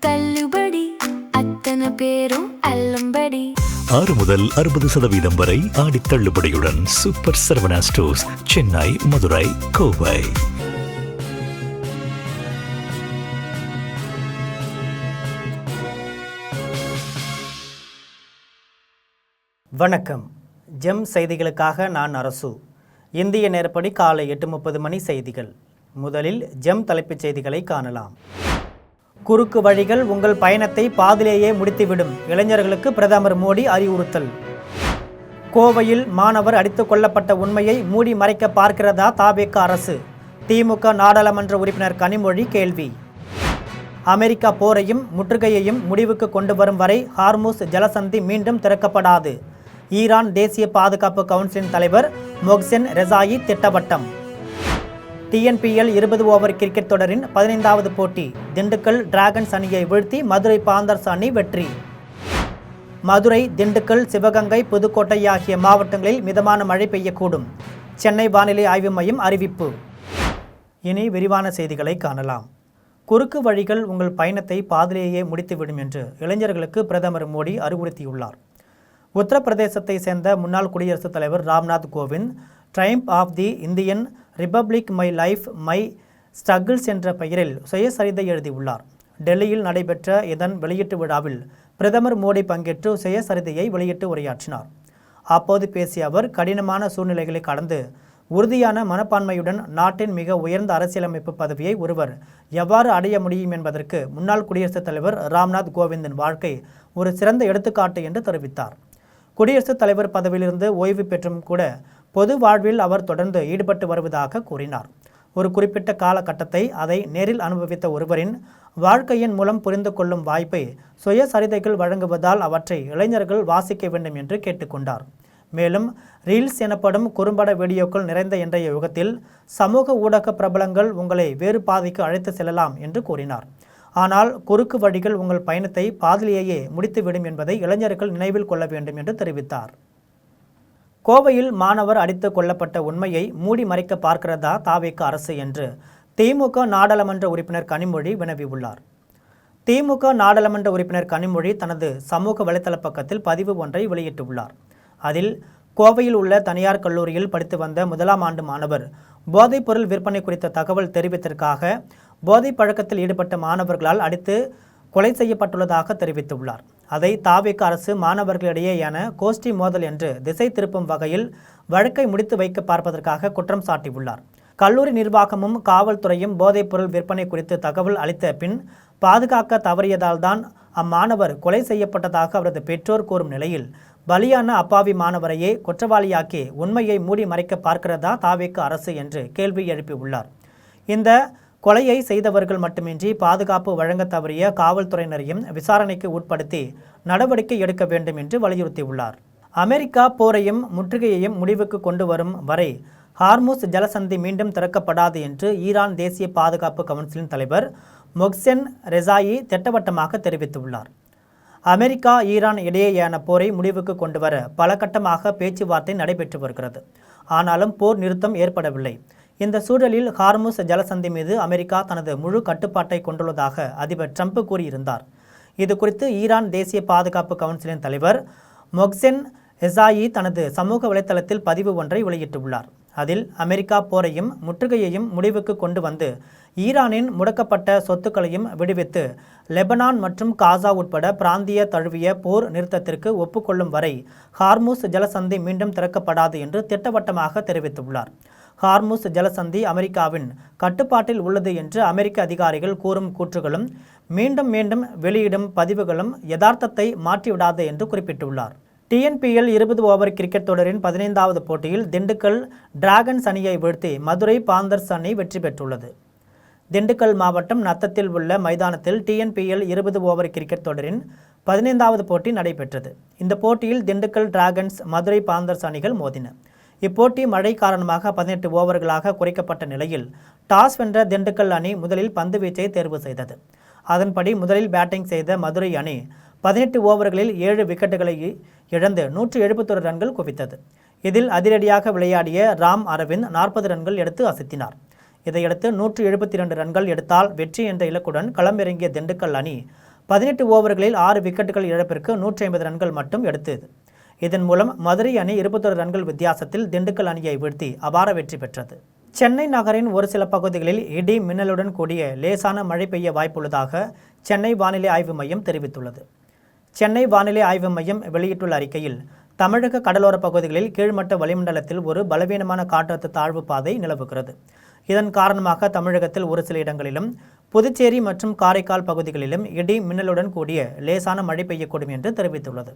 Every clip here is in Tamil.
தள்ளுபடி, அத்தனை பேரும் அள்ளும்படி. 6 முதல் 60% வரை ஆடி தள்ளுபடியுடன் சூப்பர் சரவணா ஸ்டோர்ஸ், சென்னை, மதுரை, கோவை. வணக்கம். ஜெம் செய்திகளுக்காக நான் அரசு. இந்திய நேரப்படி காலை 8:30 மணி செய்திகள். முதலில் ஜெம் தலைப்புச் செய்திகளை காணலாம். குறுக்கு வழிகள் உங்கள் பயணத்தை பாதிலேயே முடித்துவிடும், இளைஞர்களுக்கு பிரதமர் மோடி அறிவுறுத்தல். கோவையில் மாணவர் அடித்துக் கொல்லப்பட்ட உண்மையை மூடி மறைக்க பார்க்கிறதா தாவேக அரசு? திமுக நாடாளுமன்ற உறுப்பினர் கனிமொழி கேள்வி. அமெரிக்கா போரையும் முற்றுகையையும் முடிவுக்கு கொண்டு வரும் வரை ஹார்முஸ் ஜலசந்தி மீண்டும் திறக்கப்படாது. ஈரான் தேசிய பாதுகாப்பு கவுன்சிலின் தலைவர் மொஹ்சென் ரெசாயி திட்டவட்டம். TNPL 20 ஓவர் கிரிக்கெட் தொடரின் 15வது போட்டி. திண்டுக்கல் டிராகன்ஸ் அணியை வீழ்த்தி மதுரை பாந்தர்ஸ் அணி வெற்றி. மதுரை, திண்டுக்கல், சிவகங்கை, புதுக்கோட்டை ஆகிய மாவட்டங்களில் மிதமான மழை பெய்யக்கூடும். சென்னை வானிலை ஆய்வு மையம் அறிவிப்பு. இனி விரிவான செய்திகளை காணலாம். குறுக்கு வழிகள் உங்கள் பயணத்தை பாதிலேயே முடித்துவிடும் என்று இளைஞர்களுக்கு பிரதமர் மோடி அறிவுறுத்தியுள்ளார். உத்தரப்பிரதேசத்தை சேர்ந்த முன்னாள் குடியரசுத் தலைவர் Ramnath Kovind triumph of the Indian republic, my life my struggles என்ற பெயரில் சுயசரிதை எழுதியுள்ளார். டெல்லியில் நடைபெற்ற இதன் வெளியீட்டு விழாவில் பிரதமர் மோடி பங்கேற்று சுயசரிதையை வெளியிட்டு உரையாற்றினார். அப்போது பேசிய அவர், கடினமான சூழ்நிலைகளை கடந்து உறுதியான மனப்பான்மையுடன் நாட்டின் மிக உயர்ந்த அரசியலமைப்பு பதவியை ஒருவர் எவ்வாறு அடைய முடியும் என்பதற்கு முன்னாள் குடியரசுத் தலைவர் ராம்நாத் கோவிந்தின் வாழ்க்கை ஒரு சிறந்த எடுத்துக்காட்டு என்று தெரிவித்தார். குடியரசுத் தலைவர் பதவியிலிருந்து ஓய்வு பெற்றும் கூட பொது வாழ்வில் அவர் தொடர்ந்து ஈடுபட்டு வருவதாக கூறினார். ஒரு குறிப்பிட்ட காலகட்டத்தை அதை நேரில் அனுபவித்த ஒருவரின் வாழ்க்கையின் மூலம் புரிந்து கொள்ளும் வாய்ப்பை சுயசரிதைகள் வழங்குவதால் அவற்றை இளைஞர்கள் வாசிக்க வேண்டும் என்று கேட்டுக்கொண்டார். மேலும் ரீல்ஸ் எனப்படும் குறும்பட வீடியோக்கள் நிறைந்த இன்றைய யுகத்தில் சமூக ஊடக பிரபலங்கள் உங்களை வேறு பாதைக்கு அழைத்து செல்லலாம் என்று கூறினார். ஆனால் குறுக்கு வழிகள் உங்கள் பயணத்தை பாதிலேயே முடித்துவிடும் என்பதை இளைஞர்கள் நினைவில் கொள்ள வேண்டும் என்று தெரிவித்தார். கோவையில் மாணவர் அடித்துக் கொல்லப்பட்ட உண்மையை மூடி மறைக்க பார்க்கிறதா தாவேக அரசு என்று திமுக நாடாளுமன்ற உறுப்பினர் கனிமொழி வினவியுள்ளார். திமுக நாடாளுமன்ற உறுப்பினர் கனிமொழி தனது சமூக வலைதள பக்கத்தில் பதிவு ஒன்றை வெளியிட்டுள்ளார். அதில் கோவையில் உள்ள தனியார் கல்லூரியில் படித்து வந்த 1ஆம் ஆண்டு மாணவர் போதைப்பொருள் விற்பனை குறித்த தகவல் தெரிவித்ததற்காக போதை பழக்கத்தில் ஈடுபட்ட மாணவர்களால் அடித்து கொலை செய்யப்பட்டுள்ளதாக தெரிவித்துள்ளார். அதை தாவேக அரசு மாணவர்களிடையேயான கோஷ்டி மோதல் என்று திசை திருப்பும் வகையில் வழக்கை முடித்து வைக்க பார்ப்பதற்காக குற்றம் சாட்டியுள்ளார். கல்லூரி நிர்வாகமும் காவல்துறையும் போதைப்பொருள் விற்பனை குறித்து தகவல் அளித்த பின் பாதுகாக்க தவறியதால் தான் அம்மாணவர் கொலை செய்யப்பட்டதாக அவரது பெற்றோர் கூறும் நிலையில் பலியான அப்பாவி மாணவரையே குற்றவாளியாக்கி உண்மையை மூடி மறைக்க பார்க்கிறதா தாவேக அரசு என்று கேள்வி எழுப்பியுள்ளார். இந்த கொலையை செய்தவர்கள் மட்டுமின்றி பாதுகாப்பு வழங்க தவறிய காவல்துறையினரையும் விசாரணைக்கு உட்படுத்தி நடவடிக்கை எடுக்க வேண்டும் என்று வலியுறுத்தியுள்ளார். அமெரிக்கா போரையும் முற்றுகையையும் முடிவுக்கு கொண்டு வரும் வரை ஹார்முஸ் ஜலசந்தி மீண்டும் திறக்கப்படாது என்று ஈரான் தேசிய பாதுகாப்பு கவுன்சிலின் தலைவர் மொஹ்சென் ரெசாயி திட்டவட்டமாக தெரிவித்துள்ளார். அமெரிக்கா, ஈரான் இடையேயான போரை முடிவுக்கு கொண்டு வர பல கட்டமாக பேச்சுவார்த்தை நடைபெற்று வருகிறது. ஆனாலும் போர் நிறுத்தம் ஏற்படவில்லை. இந்த சூழலில் ஹார்முஸ் ஜலசந்தி மீது அமெரிக்கா தனது முழு கட்டுப்பாட்டை கொண்டுள்ளதாக அதிபர் ட்ரம்ப் கூறியிருந்தார். இது குறித்து ஈரான் தேசிய பாதுகாப்பு கவுன்சிலின் தலைவர் மொஹ்சென் ரெசாயி தனது சமூக வலைதளத்தில் பதிவு ஒன்றை வெளியிட்டுள்ளார். அதில் அமெரிக்கா போரையும் முற்றுகையையும் முடிவுக்கு கொண்டு வந்து ஈரானின் முடக்கப்பட்ட சொத்துக்களையும் விடுவித்து லெபனான் மற்றும் காசா உட்பட பிராந்திய தழுவிய போர் நிறுத்தத்திற்கு ஒப்புக்கொள்ளும் வரை ஹார்முஸ் ஜலசந்தி மீண்டும் திறக்கப்படாது என்று திட்டவட்டமாக தெரிவித்துள்ளார். ஹார்முஸ் ஜலசந்தி அமெரிக்காவின் கட்டுப்பாட்டில் உள்ளது என்று அமெரிக்க அதிகாரிகள் கூறும் கூற்றுகளும் மீண்டும் மீண்டும் வெளியிடும் பதிவுகளும் யதார்த்தத்தை மாற்றிவிடாது என்று குறிப்பிட்டுள்ளார். TNPL 20 ஓவர் கிரிக்கெட் தொடரின் 15வது போட்டியில் திண்டுக்கல் டிராகன்ஸ் அணியை வீழ்த்தி மதுரை பாந்தர்ஸ் அணி வெற்றி பெற்றுள்ளது. திண்டுக்கல் மாவட்டம் நத்தத்தில் உள்ள மைதானத்தில் TNPL 20 ஓவர் கிரிக்கெட் தொடரின் 15வது போட்டி நடைபெற்றது. இந்த போட்டியில் திண்டுக்கல் டிராகன்ஸ், மதுரை பாந்தர்ஸ் அணிகள் மோதின. இப்போட்டி மழை காரணமாக 18 ஓவர்களாக குறைக்கப்பட்ட நிலையில் டாஸ் வென்ற திண்டுக்கல் அணி முதலில் பந்து வீச்சை தேர்வு செய்தது. அதன்படி முதலில் பேட்டிங் செய்த மதுரை அணி 18 ஓவர்களில் 7 விக்கெட்டுகளை இழந்து 171 ரன்கள் குவித்தது. இதில் அதிரடியாக விளையாடிய ராம் அரவிந்த் 40 ரன்கள் எடுத்து அசத்தினார். இதையடுத்து 172 ரன்கள் எடுத்தால் வெற்றி என்ற இலக்குடன் களமிறங்கிய திண்டுக்கல் அணி 18 ஓவர்களில் 6 விக்கெட்டுகள் இழப்பிற்கு 150 ரன்கள் மட்டும் எடுத்தது. இதன் மூலம் மதுரை அணி 21 ரன்கள் வித்தியாசத்தில் திண்டுக்கல் அணியை வீழ்த்தி அபார வெற்றி பெற்றது. சென்னை நகரின் ஒரு சில பகுதிகளில் இடி மின்னலுடன் கூடிய லேசான மழை பெய்ய வாய்ப்புள்ளதாக சென்னை வானிலை ஆய்வு மையம் தெரிவித்துள்ளது. சென்னை வானிலை ஆய்வு மையம் வெளியிட்டுள்ள அறிக்கையில், தமிழக கடலோர பகுதிகளில் கீழ்மட்ட வளிமண்டலத்தில் ஒரு பலவீனமான காற்றழுத்த தாழ்வு பாதை நிலவுகிறது. இதன் காரணமாக தமிழகத்தில் ஒரு சில இடங்களிலும், புதுச்சேரி மற்றும் காரைக்கால் பகுதிகளிலும் இடி மின்னலுடன் கூடிய லேசான மழை பெய்யக்கூடும் என்று தெரிவித்துள்ளது.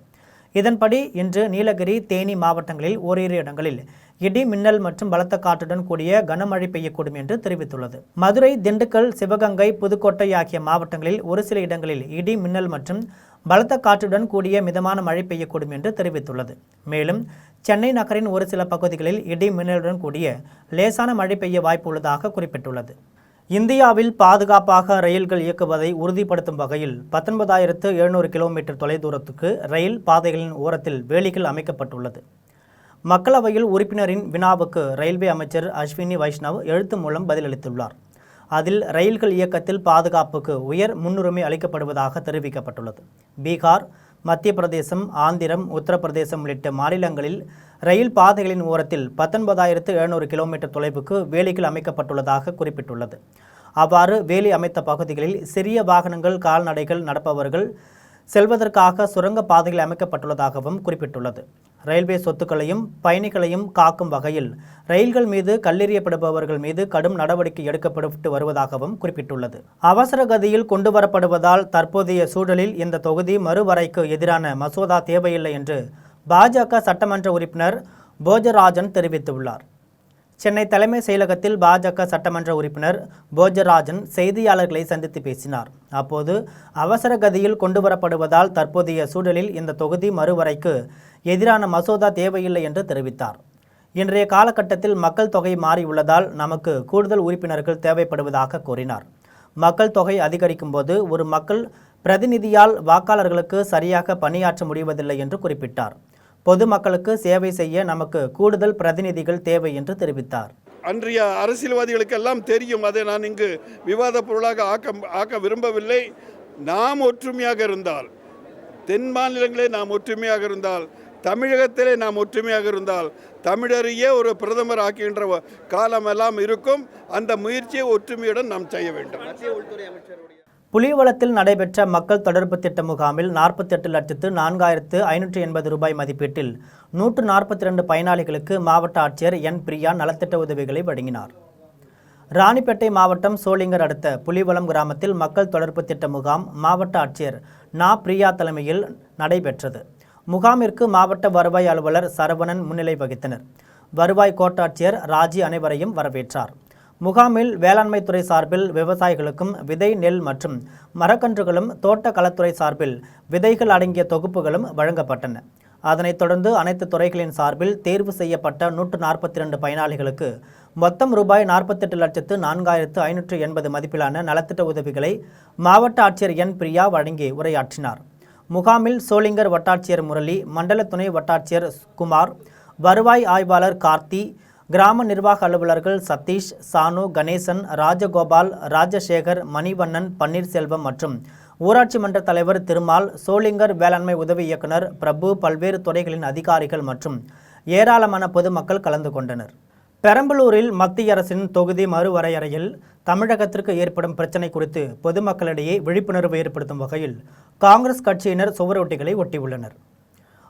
இதன்படி இன்று நீலகிரி, தேனி மாவட்டங்களில் ஓரிரு இடங்களில் இடி மின்னல் மற்றும் பலத்த காற்றுடன் கூடிய கனமழை பெய்யக்கூடும் என்று தெரிவித்துள்ளது. மதுரை, திண்டுக்கல், சிவகங்கை, புதுக்கோட்டை ஆகிய மாவட்டங்களில் ஒரு சில இடங்களில் இடி மின்னல் மற்றும் பலத்த காற்றுடன் கூடிய மிதமான மழை பெய்யக்கூடும் என்று தெரிவித்துள்ளது. மேலும் சென்னை நகரின் ஒரு சில பகுதிகளில் இடி மின்னலுடன் கூடிய லேசான மழை பெய்ய வாய்ப்பு உள்ளதாக குறிப்பிட்டுள்ளது. இந்தியாவில் பாதுகாப்பாக ரயில்கள் இயக்குவதை உறுதிப்படுத்தும் வகையில் 19,700 கிலோமீட்டர் தொலைதூரத்துக்கு ரயில் பாதைகளின் ஓரத்தில் வேலிகள் அமைக்கப்பட்டுள்ளது. மக்களவையில் உறுப்பினரின் வினாவுக்கு ரயில்வே அமைச்சர் அஸ்வினி வைஷ்ணவ் எழுத்து மூலம் பதிலளித்துள்ளார். அதில் ரயில்கள் இயக்கத்தில் பாதுகாப்புக்கு உயர் முன்னுரிமை அளிக்கப்படுவதாக தெரிவிக்கப்பட்டுள்ளது. பீகார், மத்திய பிரதேசம், ஆந்திரம், உத்தரப்பிரதேசம் உள்ளிட்ட மாநிலங்களில் ரயில் பாதைகளின் ஓரத்தில் 19,700 கிலோமீட்டர் தொலைவுக்கு வேலிகள் அமைக்கப்பட்டுள்ளதாக குறிப்பிட்டுள்ளது. அவ்வாறு வேலி அமைத்த பகுதிகளில் சிறிய வாகனங்கள், கால்நடைகள் நடப்பவர்கள் செல்வதற்காக சுரங்க பாதைகள் அமைக்கப்பட்டுள்ளதாகவும் குறிப்பிட்டுள்ளது. ரயில்வே சொத்துக்களையும் பயணிகளையும் காக்கும் வகையில் ரயில்கள் மீது கல்லெறியப்படுபவர்கள் மீது கடும் நடவடிக்கை எடுக்கப்பட்டு வருவதாகவும் குறிப்பிட்டுள்ளது. அவசர கதியில் கொண்டுவரப்படுவதால் தற்போதைய சூழலில் இந்த தொகுதி மறுவரைக்கு எதிரான மசோதா தேவையில்லை என்று பாஜக சட்டமன்ற உறுப்பினர் போஜராஜன் தெரிவித்துள்ளார். சென்னை தலைமை செயலகத்தில் பாஜக சட்டமன்ற உறுப்பினர் போஜராஜன் செய்தியாளர்களை சந்தித்து பேசினார். அப்போது அவசர கதியில் கொண்டுவரப்படுவதால் தற்போதைய சூழலில் இந்த தொகுதி மறுவரைக்கு எதிரான மசோதா தேவையில்லை என்று தெரிவித்தார். இன்றைய காலகட்டத்தில் மக்கள் தொகை மாறியுள்ளதால் நமக்கு கூடுதல் உறுப்பினர்கள் தேவைப்படுவதாக கூறினார். மக்கள் தொகை அதிகரிக்கும் போது ஒரு மக்கள் பிரதிநிதியால் வாக்காளர்களுக்கு சரியாக பணியாற்ற முடிவதில்லை என்று குறிப்பிட்டார். பொதுமக்களுக்கு சேவை செய்ய நமக்கு கூடுதல் பிரதிநிதிகள் தேவை என்று தெரிவித்தார். அன்றைய அரசியல்வாதிகளுக்கெல்லாம் தெரியும். அதை நான் இங்கு விவாத பொருளாக ஆக்க விரும்பவில்லை. நாம் ஒற்றுமையாக இருந்தால், தென் மாநிலங்களே நாம் ஒற்றுமையாக இருந்தால், தமிழகத்திலே நாம் ஒற்றுமையாக இருந்தால், தமிழரையே ஒரு பிரதமர் ஆக்குகின்ற காலமெல்லாம் இருக்கும். அந்த முயற்சியை ஒற்றுமையுடன் நாம் செய்ய வேண்டும். புலிவலத்தில் நடைபெற்ற மக்கள் தொடர்பு திட்ட முகாமில் 48,04,580 ரூபாய் மதிப்பீட்டில் 142 பயனாளிகளுக்கு மாவட்ட ஆட்சியர் என். பிரியா நலத்திட்ட உதவிகளை வழங்கினார். ராணிப்பேட்டை மாவட்டம் சோளிங்கர் அடுத்த புலிவலம் கிராமத்தில் மக்கள் தொடர்பு திட்ட முகாம் மாவட்ட ஆட்சியர் நா. பிரியா தலைமையில் நடைபெற்றது. முகாமிற்கு மாவட்ட வருவாய் அலுவலர் சரவணன் முன்னிலை வகித்தனர். வருவாய் கோட்டாட்சியர் ராஜி அனைவரையும் வரவேற்றார். முகாமில் வேளாண்மைத்துறை சார்பில் விவசாயிகளுக்கும் விதை, நெல் மற்றும் மரக்கன்றுகளும், தோட்ட களத்துறை சார்பில் விதைகள் அடங்கிய தொகுப்புகளும் வழங்கப்பட்டன. அதனைத் தொடர்ந்து அனைத்து துறைகளின் சார்பில் தேர்வு செய்யப்பட்ட 142 பயனாளிகளுக்கு மொத்தம் ரூபாய் 48,04,580 மதிப்பிலான நலத்திட்ட உதவிகளை மாவட்ட ஆட்சியர் என். பிரியா வழங்கி உரையாற்றினார். முகாமில் சோளிங்கர் வட்டாட்சியர் முரளி, மண்டல துணை வட்டாட்சியர் குமார், வருவாய் ஆய்வாளர் கார்த்தி, கிராம நிர்வாக அலுவலர்கள் சதீஷ், சானு, கணேசன், ராஜகோபால், ராஜசேகர், மணிவண்ணன், பன்னீர்செல்வம் மற்றும் ஊராட்சி மன்ற தலைவர் திருமால், சோளிங்கர் வேளாண்மை உதவி இயக்குனர் பிரபு, பல்வேறு துறைகளின் அதிகாரிகள் மற்றும் ஏராளமான பொதுமக்கள் கலந்து கொண்டனர். பெரம்பலூரில் மத்திய அரசின் தொகுதி மறுவரையறையில் தமிழகத்திற்கு ஏற்படும் பிரச்சினை குறித்து பொதுமக்களிடையே விழிப்புணர்வு ஏற்படுத்தும் வகையில் காங்கிரஸ் கட்சியினர் சுவரொட்டிகளை ஒட்டியுள்ளனர்.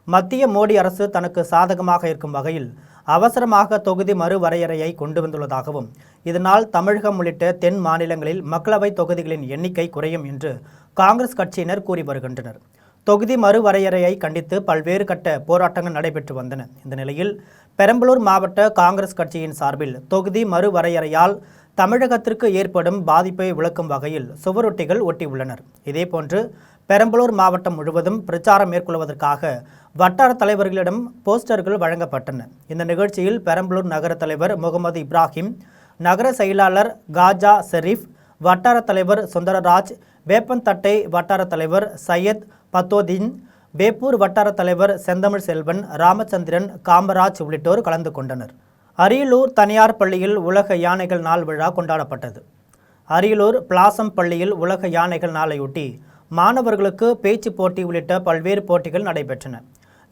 மத்திய மோடி அரசு தனக்கு சாதகமாக இருக்கும் வகையில் அவசரமாக தொகுதி மறுவரையறையை கொண்டு வந்துள்ளதாகவும், இதனால் தமிழகம் உள்ளிட்ட தென் மாநிலங்களில் மக்களவை தொகுதிகளின் எண்ணிக்கை குறையும் என்று காங்கிரஸ் கட்சியினர் கூறி வருகின்றனர். தொகுதி மறுவரையறையை கண்டித்து பல்வேறு கட்ட போராட்டங்கள் நடைபெற்று வந்தன. இந்த நிலையில் பெரம்பலூர் மாவட்ட காங்கிரஸ் கட்சியின் சார்பில் தொகுதி மறுவரையறையால் தமிழகத்திற்கு ஏற்படும் பாதிப்பை விளக்கும் வகையில் சுவரொட்டிகள் ஒட்டியுள்ளனர். இதேபோன்று பெரம்பலூர் மாவட்டம் முழுவதும் பிரச்சாரம் மேற்கொள்வதற்காக வட்டார தலைவர்களிடம் போஸ்டர்கள் வழங்கப்பட்டன. இந்த நிகழ்ச்சியில் பெரம்பலூர் நகர தலைவர் முகமது இப்ராஹிம், நகர செயலாளர் காஜா ஷெரீப், வட்டார தலைவர் சுந்தரராஜ், வேப்பந்தட்டை வட்டார தலைவர் சையத் பத்தோதீன், வேப்பூர் வட்டார தலைவர் செந்தமிழ் செல்வன், ராமச்சந்திரன், காமராஜ் உள்ளிட்டோர் கலந்து கொண்டனர். அரியலூர் தனியார் பள்ளியில் உலக யானைகள் நாள் விழா கொண்டாடப்பட்டது. அரியலூர் பிளாசம் பள்ளியில் உலக யானைகள் நாளையொட்டி மாணவர்களுக்கு பேச்சு போட்டி உள்ளிட்ட பல்வேறு போட்டிகள் நடைபெற்றன.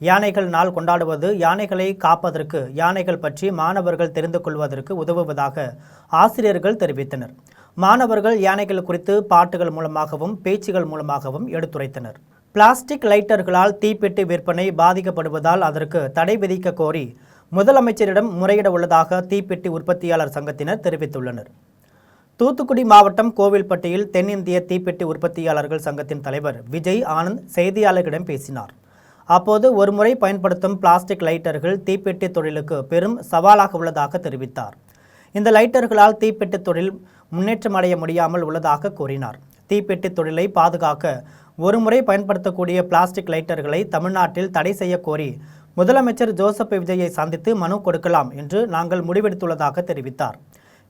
யானைகள் நாள் கொண்டாடுவது யானைகளை காப்பதற்கு, யானைகள் பற்றி மாணவர்கள் தெரிந்து கொள்வதற்கு உதவுவதாக ஆசிரியர்கள் தெரிவித்தனர். மாணவர்கள் யானைகள் குறித்து பாட்டுகள் மூலமாகவும் பேச்சுகள் மூலமாகவும் எடுத்துரைத்தனர். பிளாஸ்டிக் லைட்டர்களால் தீப்பெட்டி விற்பனை பாதிக்கப்படுவதால் அதற்கு தடை விதிக்க கோரி முதலமைச்சரிடம் முறையிட உள்ளதாக தீப்பெட்டி உற்பத்தியாளர் சங்கத்தினர் தெரிவித்துள்ளனர். தூத்துக்குடி மாவட்டம் கோவில்பட்டியில் தென்னிந்திய தீப்பெட்டி உற்பத்தியாளர்கள் சங்கத்தின் தலைவர் விஜய் ஆனந்த் செய்தியாளர்களிடம் பேசினார். அப்போது ஒருமுறை பயன்படுத்தும் பிளாஸ்டிக் லைட்டர்கள் தீப்பெட்டி தொழிலுக்கு பெரும் சவாலாக உள்ளதாக தெரிவித்தார். இந்த லைட்டர்களால் தீப்பெட்டி தொழில் முன்னேற்றம் அடைய முடியாமல் உள்ளதாக கூறினார். தீப்பெட்டி தொழிலை பாதுகாக்க ஒருமுறை பயன்படுத்தக்கூடிய பிளாஸ்டிக் லைட்டர்களை தமிழ்நாட்டில் தடை செய்ய கோரி முதலமைச்சர் ஜோசப் விஜயை சந்தித்து மனு கொடுக்கலாம் என்று நாங்கள் முடிவெடுத்துள்ளதாக தெரிவித்தார்.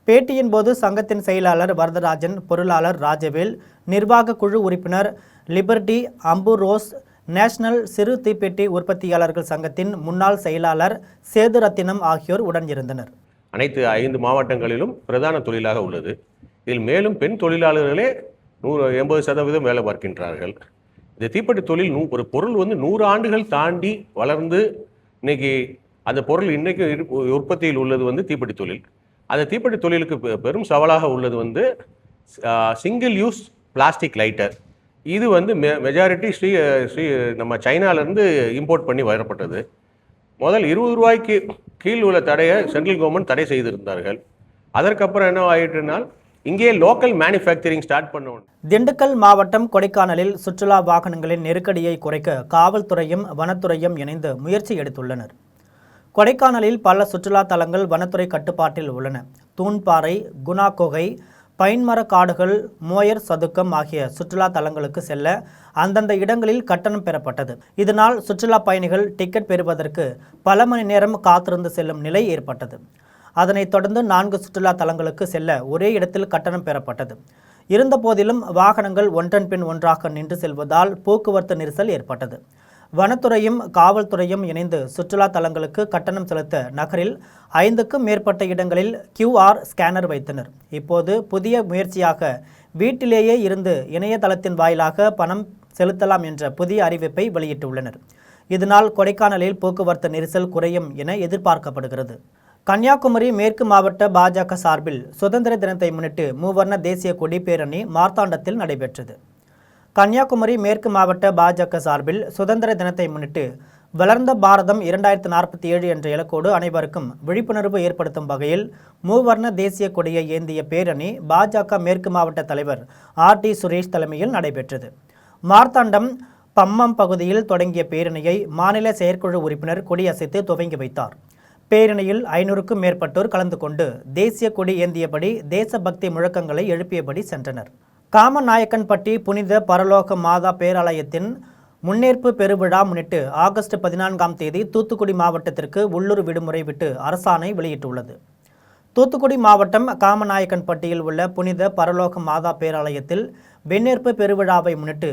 பேட்டியின் போது சங்கத்தின் செயலாளர் வரதராஜன், பொருளாளர் ராஜவேல், நிர்வாக குழு உறுப்பினர் லிபர்டி அம்புரோஸ், நேஷனல் சிறு தீப்பெட்டி உற்பத்தியாளர்கள் சங்கத்தின் முன்னாள் செயலாளர் சேதுரத்தினம் ஆகியோர் உடன் இருந்தனர். அனைத்து 5 மாவட்டங்களிலும் பிரதான தொழிலாக உள்ளது. இதில் மேலும் பெண் தொழிலாளர்களே 80% வேலை பார்க்கின்றார்கள். இந்த தீப்பெட்டி தொழில் ஒரு பொருள் 100 ஆண்டுகள் தாண்டி வளர்ந்து இன்னைக்கு அந்த பொருள் இன்னைக்கு உற்பத்தியில் உள்ளது தீப்பெட்டி தொழில். அந்த தீப்பெட்டி தொழிலுக்கு பெரும் சவாலாக உள்ளது சிங்கிள் யூஸ் பிளாஸ்டிக் லைட்டர். இது மெஜாரிட்டி நம்ம சைனாலேருந்து இம்போர்ட் பண்ணி வரப்பட்டது. முதல் 20 ரூபாய்க்கு கீழ் உள்ள தடையை சென்ட்ரல் கவர்மெண்ட் தடை செய்திருந்தார்கள். அதற்கப்புறம் என்ன ஆயிட்டுனால் இங்கே லோக்கல் மேனுஃபேக்சரிங் ஸ்டார்ட் பண்ணணும். திண்டுக்கல் மாவட்டம் கொடைக்கானலில் சுற்றுலா வாகனங்களின் நெருக்கடியை குறைக்க காவல்துறையும் வனத்துறையும் இணைந்து முயற்சி எடுத்துள்ளனர். கொடைக்கானலில் பல சுற்றுலா தலங்கள் வனத்துறை கட்டுப்பாட்டில் உள்ளன. தூண்பாறை, குணா குகை, பைன்மர காடுகள், மோயர் சதுக்கம் ஆகிய சுற்றுலா தலங்களுக்கு செல்ல அந்தந்த இடங்களில் கட்டணம் பெறப்பட்டது. இதனால் சுற்றுலா பயணிகள் டிக்கெட் பெறுவதற்கு பல மணி நேரம் காத்திருந்து செல்லும் நிலை ஏற்பட்டது. அதனைத் தொடர்ந்து 4 சுற்றுலா தலங்களுக்கு செல்ல ஒரே இடத்தில் கட்டணம் பெறப்பட்டது. இருந்தபோதிலும் வாகனங்கள் ஒன்றன் பின் ஒன்றாக நின்று செல்வதால் போக்குவரத்து நெரிசல் ஏற்பட்டது. வனத்துறையும் காவல்துறையும் இணைந்து சுற்றுலா தலங்களுக்கு கட்டணம் செலுத்த நகரில் 5க்கும் மேற்பட்ட இடங்களில் QR ஸ்கேனர் வைத்தனர். இப்போது புதிய முயற்சியாக வீட்டிலேயே இருந்து இணையதளத்தின் வாயிலாக பணம் செலுத்தலாம் என்ற புதிய அறிவிப்பை வெளியிட்டுள்ளனர். இதனால் கொடைக்கானலில் போக்குவரத்து நெரிசல் குறையும் என எதிர்பார்க்கப்படுகிறது. கன்னியாகுமரி மேற்கு மாவட்ட பாஜக சார்பில் சுதந்திர தினத்தை முன்னிட்டு மூவர்ண தேசிய கொடி பேரணி மார்த்தாண்டத்தில் நடைபெற்றது. கன்னியாகுமரி மேற்கு மாவட்ட பாஜக சார்பில் சுதந்திர தினத்தை முன்னிட்டு வளர்ந்த பாரதம் 2047 என்ற இலக்கோடு அனைவருக்கும் விழிப்புணர்வு ஏற்படுத்தும் வகையில் மூவர்ண தேசிய கொடியை ஏந்திய பேரணி பாஜக மேற்கு மாவட்ட தலைவர் RT சுரேஷ் தலைமையில் நடைபெற்றது. மார்த்தாண்டம் பம்மம் பகுதியில் தொடங்கிய பேரணியை மாநில செயற்குழு உறுப்பினர் கொடியசைத்து துவங்கி வைத்தார். பேரணியில் 500க்கும் மேற்பட்டோர் கலந்து கொண்டு தேசிய கொடி ஏந்தியபடி தேசபக்தி முழக்கங்களை எழுப்பியபடி சென்றனர். காமநாயக்கன்பட்டி புனித பரலோக மாதா பேராலயத்தின் முன்னேற்பு பெருவிழா முன்னிட்டு ஆகஸ்ட் 14ஆம் தேதி தூத்துக்குடி மாவட்டத்திற்கு உள்ளூர் விடுமுறை விட்டு அரசாணை வெளியிட்டுள்ளது. தூத்துக்குடி மாவட்டம் காமநாயக்கன்பட்டியில் உள்ள புனித பரலோக மாதா பேராலயத்தில் வெண்ணேற்பு பெருவிழாவை முன்னிட்டு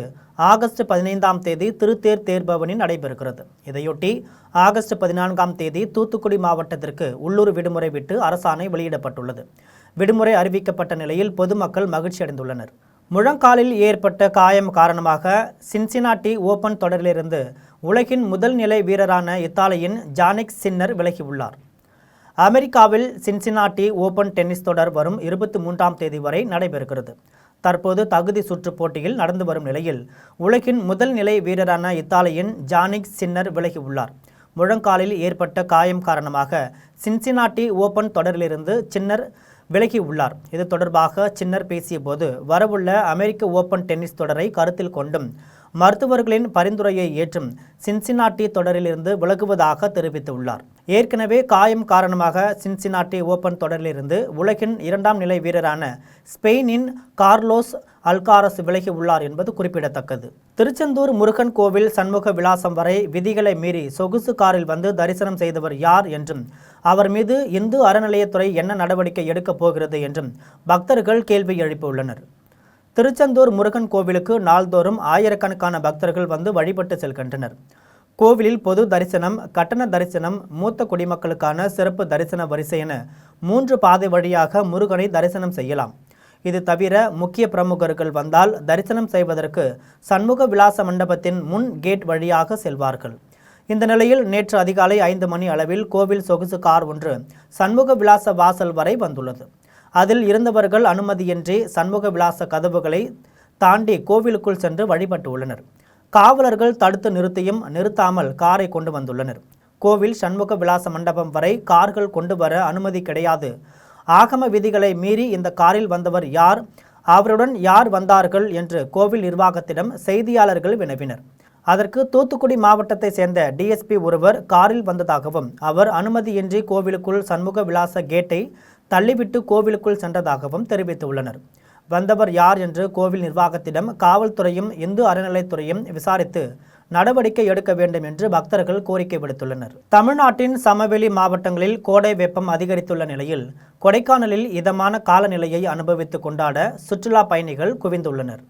ஆகஸ்ட் 15ஆம் தேதி திருத்தேர் தேர்பவனி நடைபெறுகிறது. இதையொட்டி ஆகஸ்ட் 14ஆம் தேதி தூத்துக்குடி மாவட்டத்திற்கு உள்ளூர் விடுமுறை விட்டு அரசாணை வெளியிடப்பட்டுள்ளது. விடுமுறை அறிவிக்கப்பட்ட நிலையில் பொதுமக்கள் மகிழ்ச்சி அடைந்துள்ளனர். முழங்காலில் ஏற்பட்ட காயம் காரணமாக சின்சினாட்டி ஓபன் தொடரிலிருந்து உலகின் முதல் நிலை வீரரான இத்தாலியின் ஜானிக் சின்னர் விலகியுள்ளார். அமெரிக்காவில் சின்சினாட்டி ஓபன் டென்னிஸ் தொடர் வரும் 23ஆம் தேதி வரை நடைபெறுகிறது. தற்போது தகுதி சுற்று போட்டியில் நடந்து வரும் நிலையில் உலகின் முதல் நிலை வீரரான இத்தாலியின் ஜானிக் சின்னர் விலகியுள்ளார். முழங்காலில் ஏற்பட்ட காயம் காரணமாக சின்சினாட்டி ஓபன் தொடரிலிருந்து சின்னர் விலகியுள்ளார். இது தொடர்பாக சின்னர் பேசிய போது வரவுள்ள அமெரிக்க ஓபன் டென்னிஸ் தொடரை கருத்தில் கொண்டும் மருத்துவர்களின் பரிந்துரையை ஏற்றும் சின்சினாட்டி தொடரிலிருந்து விலகுவதாக தெரிவித்துள்ளார். ஏற்கனவே காயம் காரணமாக சின்சினாட்டி ஓபன் தொடரிலிருந்து உலகின் 2ஆம் நிலை வீரரான ஸ்பெயினின் கார்லோஸ் அல்காரஸ் விலகியுள்ளார் என்பது குறிப்பிடத்தக்கது. திருச்செந்தூர் முருகன் கோவில் சண்முக விலாசம் வரை விதிகளை மீறி சொகுசு காரில் வந்து தரிசனம் செய்தவர் யார் என்றும் அவர் மீது இந்து அறநிலையத்துறை என்ன நடவடிக்கை எடுக்கப் போகிறது என்றும் பக்தர்கள் கேள்வி எழுப்பியுள்ளனர். திருச்செந்தூர் முருகன் கோவிலுக்கு நாள்தோறும் ஆயிரக்கணக்கான பக்தர்கள் வந்து வழிபட்டு செல்கின்றனர். கோவிலில் பொது தரிசனம், கட்டண தரிசனம், மூத்த குடிமக்களுக்கான சிறப்பு தரிசன வரிசை என 3 பாதை வழியாக முருகனை தரிசனம் செய்யலாம். இது தவிர முக்கிய பிரமுகர்கள் வந்தால் தரிசனம் செய்வதற்கு சண்முக விலாச மண்டபத்தின் முன் கேட் வழியாக செல்வார்கள். இந்த நிலையில் நேற்று அதிகாலை 5 மணி அளவில் கோவில் சொகுசு கார் ஒன்று சண்முக விலாச வாசல் வரை வந்துள்ளது. அதில் இருந்தவர்கள் அனுமதியின்றி சண்முக விலாச கதவுகளை தாண்டி கோவிலுக்குள் சென்று வழிபட்டு உள்ளனர். காவலர்கள் தடுத்து நிறுத்தியும் நிறுத்தாமல் காரை கொண்டு வந்துள்ளனர். கோவில் சண்முக விலாச மண்டபம் வரை கார்கள் கொண்டு வர அனுமதி கிடையாது. ஆகம விதிகளை மீறி இந்த காரில் வந்தவர் யார், அவருடன் யார் வந்தார்கள் என்று கோவில் நிர்வாகத்திடம் செய்தியாளர்கள் வினவினர். அதற்கு தூத்துக்குடி மாவட்டத்தை சேர்ந்த டிஎஸ்பி ஒருவர் காரில் வந்ததாகவும் அவர் அனுமதியின்றி கோவிலுக்குள் சண்முக விலாச கேட்டை தள்ளிவிட்டு கோவிலுக்குள் சென்றதாகவும் தெரிவித்துள்ளனர். வந்தவர் யார் என்று கோவில் நிர்வாகத்திடம் காவல்துறையும் இந்து அறநிலைத்துறையும் விசாரித்து நடவடிக்கை எடுக்க வேண்டும் என்று பக்தர்கள் கோரிக்கை விடுத்துள்ளனர். தமிழ்நாட்டின் சமவெளி மாவட்டங்களில் கோடை வெப்பம் அதிகரித்துள்ள நிலையில் கொடைக்கானலில் இதமான காலநிலையை அனுபவித்து கொண்டாட சுற்றுலா பயணிகள் குவிந்துள்ளனர்.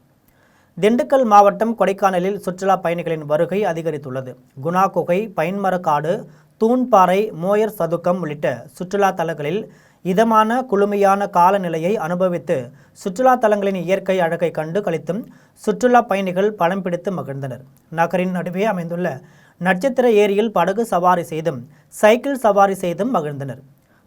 திண்டுக்கல் மாவட்டம் கொடைக்கானலில் சுற்றுலா பயணிகளின் வருகை அதிகரித்துள்ளது. குணா குகை, பைன்மரக்காடு, தூண்பாறை, மோயர் சதுக்கம் உள்ளிட்ட சுற்றுலா தலங்களில் இதமான குளுமையான காலநிலையை அனுபவித்து சுற்றுலா தலங்களின் இயற்கை அழகை கண்டு களித்தும் சுற்றுலா பயணிகள் படம் பிடித்து மகிழ்ந்தனர். நகரின் நடுவே அமைந்துள்ள நட்சத்திர ஏரியில் படகு சவாரி செய்தும் சைக்கிள் சவாரி செய்தும் மகிழ்ந்தனர்.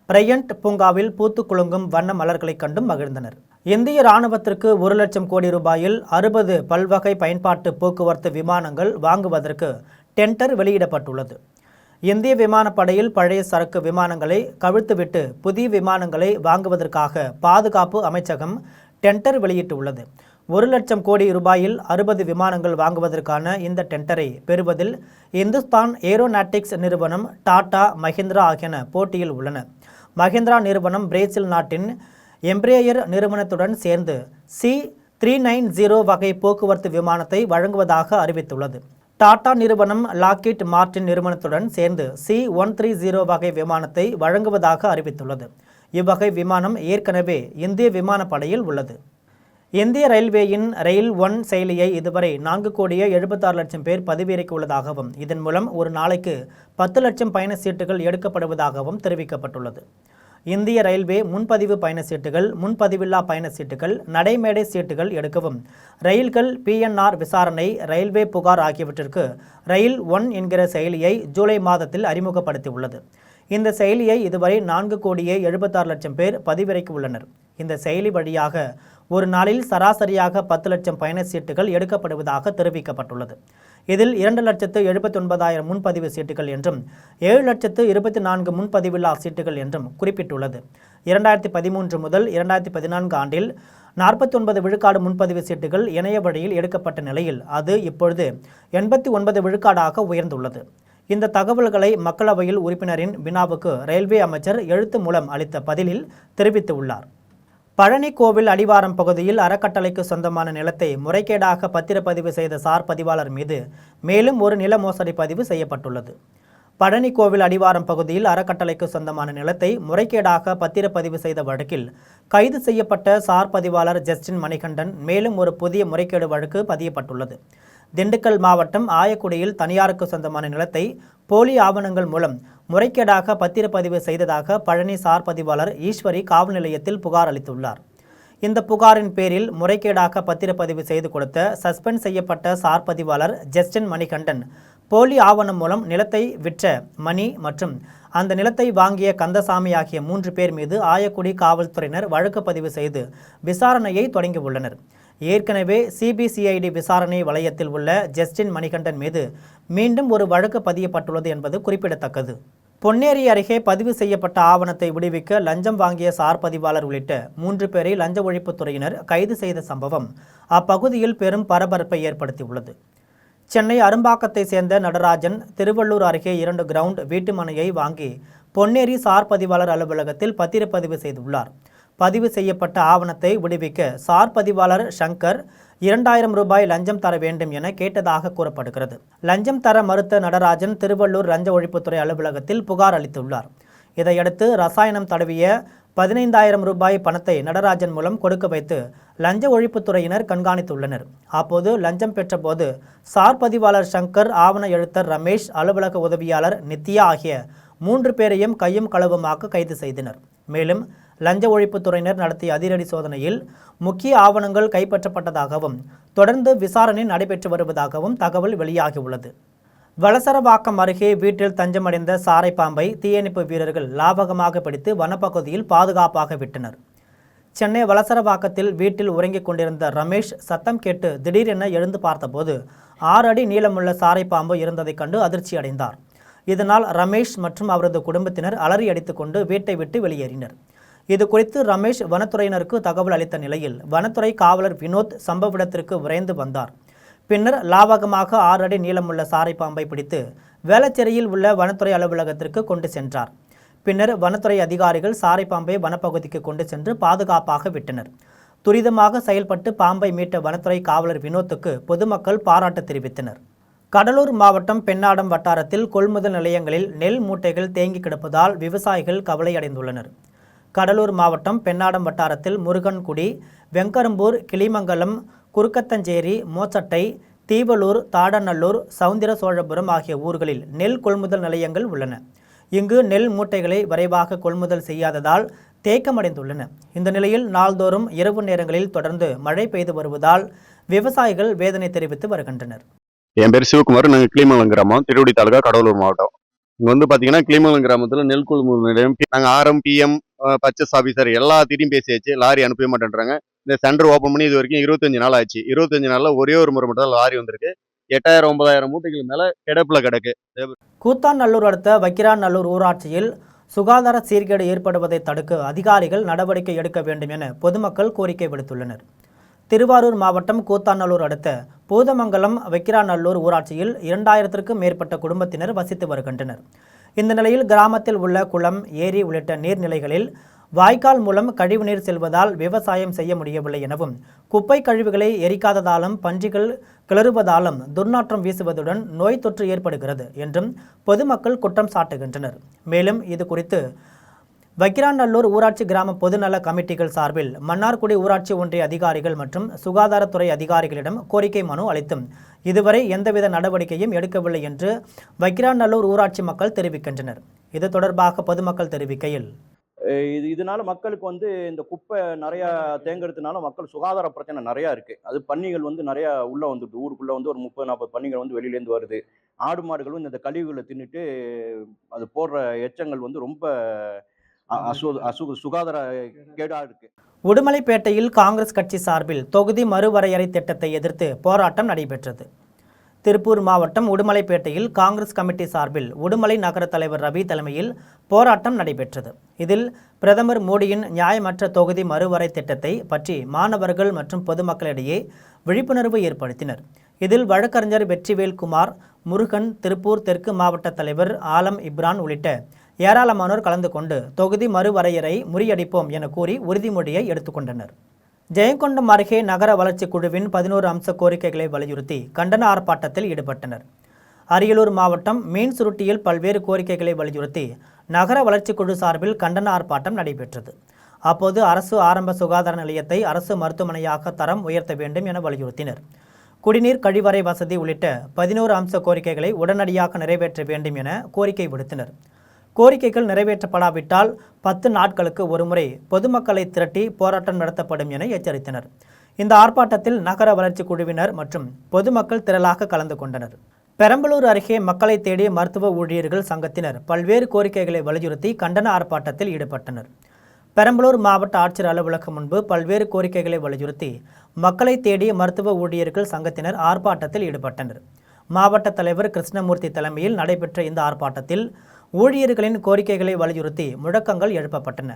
பிரையண்ட் பூங்காவில் பூத்து குலுங்கும் வண்ண மலர்களை கண்டும் மகிழ்ந்தனர். இந்திய இராணுவத்திற்கு 1 லட்சம் கோடி ரூபாயில் 60 பல்வகை பயன்பாட்டு போக்குவரத்து விமானங்கள் வாங்குவதற்கு டெண்டர் வெளியிடப்பட்டுள்ளது. இந்திய விமானப்படையில் பழைய சரக்கு விமானங்களை கவிழ்த்துவிட்டு புதிய விமானங்களை வாங்குவதற்காக பாதுகாப்பு அமைச்சகம் டெண்டர் வெளியிட்டுள்ளது. 1 லட்சம் கோடி ரூபாயில் 60 விமானங்கள் வாங்குவதற்கான இந்த டெண்டரை பெறுவதில் இந்துஸ்தான் ஏரோநாட்டிக்ஸ் நிறுவனம், டாடா, மஹிந்திரா ஆகியன போட்டியில் உள்ளன. மஹிந்திரா நிறுவனம் பிரேசில் நாட்டின் எம்ப்ரேயர் நிறுவனத்துடன் சேர்ந்து C390 வகை போக்குவரத்து விமானத்தை வழங்குவதாக அறிவித்துள்ளது. டாடா நிறுவனம் லாக்ஹீட் மார்டின் நிறுவனத்துடன் சேர்ந்து C130 வகை விமானத்தை வழங்குவதாக அறிவித்துள்ளது. இவ்வகை விமானம் ஏற்கனவே இந்திய விமானப்படையில் உள்ளது. இந்திய ரயில்வேயின் ரயில் ஒன் செயலியை இதுவரை 4,76,00,000 பேர் பதிவிறக்கி உள்ளதாகவும் இதன் மூலம் ஒரு நாளைக்கு 10 லட்சம் பயண சீட்டுகள் எடுக்கப்படுவதாகவும் தெரிவிக்கப்பட்டுள்ளது. இந்திய ரயில்வே முன்பதிவு பயண சீட்டுகள், முன்பதிவில்லா பயண சீட்டுகள், நடைமேடை சீட்டுகள் எடுக்கவும், ரயில்கள், PNR விசாரணை, ரயில்வே புகார் ஆகியவற்றிற்கு ரயில் ஒன் என்கிற செயலியை ஜூலை மாதத்தில் அறிமுகப்படுத்தியுள்ளது. இந்த செயலியை இதுவரை 4,76,00,000 பேர் பதிவிறக்கி உள்ளனர். இந்த செயலி வழியாக ஒரு நாளில் சராசரியாக 10 லட்சம் பயண சீட்டுகள் எடுக்கப்படுவதாக தெரிவிக்கப்பட்டுள்ளது. இதில் 2,79,000 முன்பதிவு சீட்டுகள் என்றும் 7,24,000 முன்பதிவில்லா சீட்டுகள் என்றும் குறிப்பிட்டுள்ளது. 2013 முதல் 2014 ஆண்டில் 49 விழுக்காடு முன்பதிவு சீட்டுகள் இணைய வழியில் எடுக்கப்பட்ட நிலையில் அது இப்பொழுது 89 விழுக்காடாக உயர்ந்துள்ளது. இந்த தகவல்களை மக்களவையில் உறுப்பினரின் வினாவுக்கு ரயில்வே அமைச்சர் எழுத்து மூலம் அளித்த பதிலில் தெரிவித்துள்ளார். பழனி கோவில் அடிவாரம் பகுதியில் அறக்கட்டளைக்கு சொந்தமான நிலத்தை முறைகேடாக பத்திரப்பதிவு செய்த சார் பதிவாளர் மீது மேலும் ஒரு நில மோசடி பதிவு செய்யப்பட்டுள்ளது. பழனி கோவில் அடிவாரம் பகுதியில் அறக்கட்டளைக்கு சொந்தமான நிலத்தை முறைகேடாக பத்திரப்பதிவு செய்த வழக்கில் கைது செய்யப்பட்ட சார் பதிவாளர் ஜஸ்டின் மணிகண்டன் மேலும் ஒரு புதிய முறைகேடு வழக்கு பதியப்பட்டுள்ளது. திண்டுக்கல் மாவட்டம் ஆயக்குடியில் தனியாருக்கு சொந்தமான நிலத்தை போலி ஆவணங்கள் மூலம் முறைகேடாக பத்திரப்பதிவு செய்ததாக பழனி சார் பதிவாளர் ஈஸ்வரி காவல் நிலையத்தில் புகார் அளித்துள்ளார். இந்த புகாரின் பேரில் முறைகேடாக பத்திரப்பதிவு செய்து கொடுத்த சஸ்பெண்ட் செய்யப்பட்ட சார் பதிவாளர் ஜஸ்டின் மணிகண்டன் போலி ஆவணம் மூலம் நிலத்தை விற்ற மணி மற்றும் அந்த நிலத்தை வாங்கிய கந்தசாமி ஆகிய 3 பேர் மீது ஆயக்குடி காவல்துறையினர் வழக்கு பதிவு செய்து விசாரணையை தொடங்கியுள்ளனர். ஏற்கனவே CBCID விசாரணை வளையத்தில் உள்ள ஜஸ்டின் மணிகண்டன் மீது மீண்டும் ஒரு வழக்கு பதியப்பட்டுள்ளது என்பது குறிப்பிடத்தக்கது. பொன்னேரி அருகே பதிவு செய்யப்பட்ட ஆவணத்தை விடுவிக்க லஞ்சம் வாங்கிய சார் பதிவாளர் உள்ளிட்ட 3 பேரை லஞ்ச ஒழிப்புத்துறையினர் கைது செய்த சம்பவம் அப்பகுதியில் பெரும் பரபரப்பை ஏற்படுத்தியுள்ளது. சென்னை அரும்பாக்கத்தை சேர்ந்த நடராஜன் திருவள்ளூர் அருகே 2 கிரவுண்ட் வீட்டு மனையை வாங்கி பொன்னேரி சார் பதிவாளர் அலுவலகத்தில் பத்திரப்பதிவு செய்துள்ளார். பதிவு செய்யப்பட்ட ஆவணத்தை விடுவிக்க சார் பதிவாளர் சங்கர் 2,000 ரூபாய் லஞ்சம் தர வேண்டும் என கேட்டதாக கூறப்படுகிறது. லஞ்சம் தர மறுத்த நடராஜன் திருவள்ளூர் லஞ்ச ஒழிப்புத்துறை அலுவலகத்தில் புகார் அளித்துள்ளார். இதையடுத்து ரசாயனம் தடவிய 15,000 ரூபாய் பணத்தை நடராஜன் மூலம் கொடுக்க வைத்து லஞ்ச ஒழிப்புத்துறையினர் கண்காணித்துள்ளனர். அப்போது லஞ்சம் பெற்றபோது சார் பதிவாளர் சங்கர், ஆவண எழுத்தர் ரமேஷ், அலுவலக உதவியாளர் நித்யா ஆகிய 3 பேரையும் கையும் களவுமாக கைது செய்தனர். மேலும் லஞ்ச ஒழிப்புத்துறையினர் நடத்திய அதிரடி சோதனையில் முக்கிய ஆவணங்கள் கைப்பற்றப்பட்டதாகவும் தொடர்ந்து விசாரணை நடைபெற்று வருவதாகவும் தகவல் வெளியாகியுள்ளது. வலசரவாக்கம் அருகே வீட்டில் தஞ்சமடைந்த சாரை பாம்பை தீயணைப்பு வீரர்கள் லாபகமாக பிடித்து வனப்பகுதியில் பாதுகாப்பாக விட்டனர். சென்னை வலசரவாக்கத்தில் வீட்டில் உறங்கிக் கொண்டிருந்த ரமேஷ் சத்தம் கேட்டு திடீரென எழுந்து பார்த்தபோது 6 அடி நீளமுள்ள சாரை பாம்பு இருந்ததைக் கண்டு அதிர்ச்சி அடைந்தார். இதனால் ரமேஷ் மற்றும் அவரது குடும்பத்தினர் அலறி அடித்துக்கொண்டு வீட்டை விட்டு வெளியேறினர். இது குறித்து ரமேஷ் வனத்துறையினருக்கு தகவல் அளித்த நிலையில் வனத்துறை காவலர் வினோத் சம்பவ இடத்திற்கு விரைந்து வந்தார். பின்னர் லாவகமாக 6 அடி நீளமுள்ள சாரை பாம்பை பிடித்து வேளச்சேரியில் உள்ள வனத்துறை அலுவலகத்திற்கு கொண்டு சென்றார். பின்னர் வனத்துறை அதிகாரிகள் சாரை பாம்பை வனப்பகுதிக்கு கொண்டு சென்று பாதுகாப்பாக விட்டனர். துரிதமாக செயல்பட்டு பாம்பை மீட்ட வனத்துறை காவலர் வினோத்துக்கு பொதுமக்கள் பாராட்டு தெரிவித்தனர். கடலூர் மாவட்டம் பெண்ணாடம் வட்டாரத்தில் கொள்முதல் நிலையங்களில் நெல் மூட்டைகள் தேங்கி கிடப்பதால் விவசாயிகள் கவலையடைந்துள்ளனர். கடலூர் மாவட்டம் பெண்ணாடம் வட்டாரத்தில் முருகன்குடி, வெங்கரம்பூர், கிளிமங்கலம், குறுக்கத்தஞ்சேரி, மோச்சட்டை, தீவலூர், தாடநல்லூர், சவுந்திர சோழபுரம் ஆகிய ஊர்களில் நெல் கொள்முதல் நிலையங்கள் உள்ளன. இங்கு நெல் மூட்டைகளை விரைவாக கொள்முதல் செய்யாததால் தேக்கமடைந்துள்ளன. இந்த நிலையில் நாள்தோறும் இரவு நேரங்களில் தொடர்ந்து மழை பெய்து வருவதால் விவசாயிகள் வேதனை தெரிவித்து வருகின்றனர். என் பேர் சிவகுமார். நாங்கள் கிளிமங்கலம் கிராமம், திருவடி தாலுகா, கடலூர் மாவட்டம். இங்கே வந்து பார்த்தீங்கன்னா கிளிமங்கலம் கிராமத்தில் நெல் கொள்முதல் நிலையம் நாங்கள் ஆர்எம், பிஎம், பர்ச்சேஸ் ஆஃபீஸர் எல்லாத்திட்டையும் பேசியாச்சு. லாரி அனுப்பவே மாட்டேன்றாங்க. இந்த சென்டர் ஓப்பன் பண்ணி இது வரைக்கும் 25 நாள் ஆச்சு. 25 நாளில் ஒரே ஒரு முறை மட்டும் தான் லாரி வந்திருக்கு. 8000-9000 மூட்டைகள் மேலே கிடப்பில் கிடக்கு. கூத்தாநல்லூர் அடுத்த வக்கிராநல்லூர் ஊராட்சியில் சுகாதார சீர்கேடு ஏற்படுவதை தடுக்க அதிகாரிகள் நடவடிக்கை எடுக்க வேண்டும் என பொதுமக்கள் கோரிக்கை விடுத்துள்ளனர். திருவாரூர் மாவட்டம் கூத்தாநல்லூர் அடுத்த பூதமங்கலம் வக்கிராநல்லூர் ஊராட்சியில் 2000க்கும் மேற்பட்ட குடும்பத்தினர் வசித்து வருகின்றனர். இந்த நிலையில் கிராமத்தில் உள்ள குளம், ஏரி உள்ளிட்ட நீர்நிலைகளில் வாய்க்கால் மூலம் கழிவுநீர் செல்வதால் விவசாயம் செய்ய முடியவில்லை எனவும், குப்பை கழிவுகளை எரிக்காததாலும், பன்றிகள் கிளறுவதாலும் துர்நாற்றம் வீசுவதுடன் நோய் தொற்று ஏற்படுகிறது என்றும் பொதுமக்கள் குற்றம் சாட்டுகின்றனர். மேலும் இது குறித்து வக்கிராநல்லூர் ஊராட்சி கிராம பொதுநல கமிட்டிகள் சார்பில் மன்னார்குடி ஊராட்சி ஒன்றிய அதிகாரிகள் மற்றும் சுகாதாரத்துறை அதிகாரிகளிடம் கோரிக்கை மனு அளித்தும் இதுவரை எந்தவித நடவடிக்கையும் எடுக்கவில்லை என்று வக்கிராநல்லூர் ஊராட்சி மக்கள் தெரிவிக்கின்றனர். இது தொடர்பாக பொதுமக்கள் தெரிவிக்கையில், இதனால மக்களுக்கு வந்து இந்த குப்பை நிறையா தேங்கிறதுனால மக்கள் சுகாதார பிரச்சனை நிறையா இருக்குது. அது பன்னிகள் வந்து நிறையா உள்ளே வந்துட்டு ஊருக்குள்ளே வந்து ஒரு 30-40 பன்னிகள் வந்து வெளியிலேருந்து வருது. ஆடு மாடுகள் வந்து இந்த கழிவுகளை தின்னுட்டு அது போடுற எச்சங்கள் வந்து ரொம்ப சுகாதார கேடாக இருக்கு. உடுமலைப்பேட்டையில் காங்கிரஸ் கட்சி சார்பில் தொகுதி மறுவரையறை திட்டத்தை எதிர்த்து போராட்டம் நடைபெற்றது. திருப்பூர் மாவட்டம் உடுமலைப்பேட்டையில் காங்கிரஸ் கமிட்டி சார்பில் உடுமலை நகர தலைவர் ரவி தலைமையில் போராட்டம் நடைபெற்றது. இதில் பிரதமர் மோடியின் நியாயமற்ற தொகுதி மறுவரை திட்டத்தை பற்றி மாணவர்கள் மற்றும் பொதுமக்களிடையே விழிப்புணர்வு ஏற்படுத்தினர். இதில் வழக்கறிஞர் வெற்றிவேல் குமார், முருகன், திருப்பூர் தெற்கு மாவட்ட தலைவர் ஆலம் இப்ரான் உள்ளிட்ட ஏராளமானோர் கலந்து கொண்டு தொகுதி மறுவரையறை முறியடிப்போம் என கூறி உறுதிமொழியை எடுத்துக்கொண்டனர். ஜெயங்கொண்டம் அருகே நகர வளர்ச்சி குழுவின் 11 அம்ச கோரிக்கைகளை வலியுறுத்தி கண்டன ஆர்ப்பாட்டத்தில் ஈடுபட்டனர். அரியலூர் மாவட்டம் மீன் சுருட்டியில் பல்வேறு கோரிக்கைகளை வலியுறுத்தி நகர வளர்ச்சி குழு சார்பில் கண்டன ஆர்ப்பாட்டம் நடைபெற்றது. அப்போது அரசு ஆரம்ப சுகாதார நிலையத்தை அரசு மருத்துவமனையாக தரம் உயர்த்த வேண்டும் என வலியுறுத்தினர். குடிநீர், கழிவறை வசதி உள்ளிட்ட 11 அம்ச கோரிக்கைகளை உடனடியாக நிறைவேற்ற வேண்டும் என கோரிக்கை விடுத்தனர். கோரிக்கைகள் நிறைவேற்றப்படாவிட்டால் 10 நாட்களுக்கு ஒருமுறை பொதுமக்களை திரட்டி போராட்டம் நடத்தப்படும் என எச்சரித்தனர். இந்த ஆர்ப்பாட்டத்தில் நகர வளர்ச்சி குழுவினர் மற்றும் பொதுமக்கள் திரளாக கலந்து கொண்டனர். பெரம்பலூர் அருகே மக்களை தேடி மருத்துவ ஊழியர்கள் சங்கத்தினர் பல்வேறு கோரிக்கைகளை வலியுறுத்தி கண்டன ஆர்ப்பாட்டத்தில் ஈடுபட்டனர். பெரம்பலூர் மாவட்ட ஆட்சியர் அலுவலகம் முன்பு பல்வேறு கோரிக்கைகளை வலியுறுத்தி மக்களை தேடி மருத்துவ ஊழியர்கள் சங்கத்தினர் ஆர்ப்பாட்டத்தில் ஈடுபட்டனர். மாவட்ட தலைவர் கிருஷ்ணமூர்த்தி தலைமையில் நடைபெற்ற இந்த ஆர்ப்பாட்டத்தில் ஊழியர்களின் கோரிக்கைகளை வலியுறுத்தி முழக்கங்கள் எழுப்பப்பட்டன.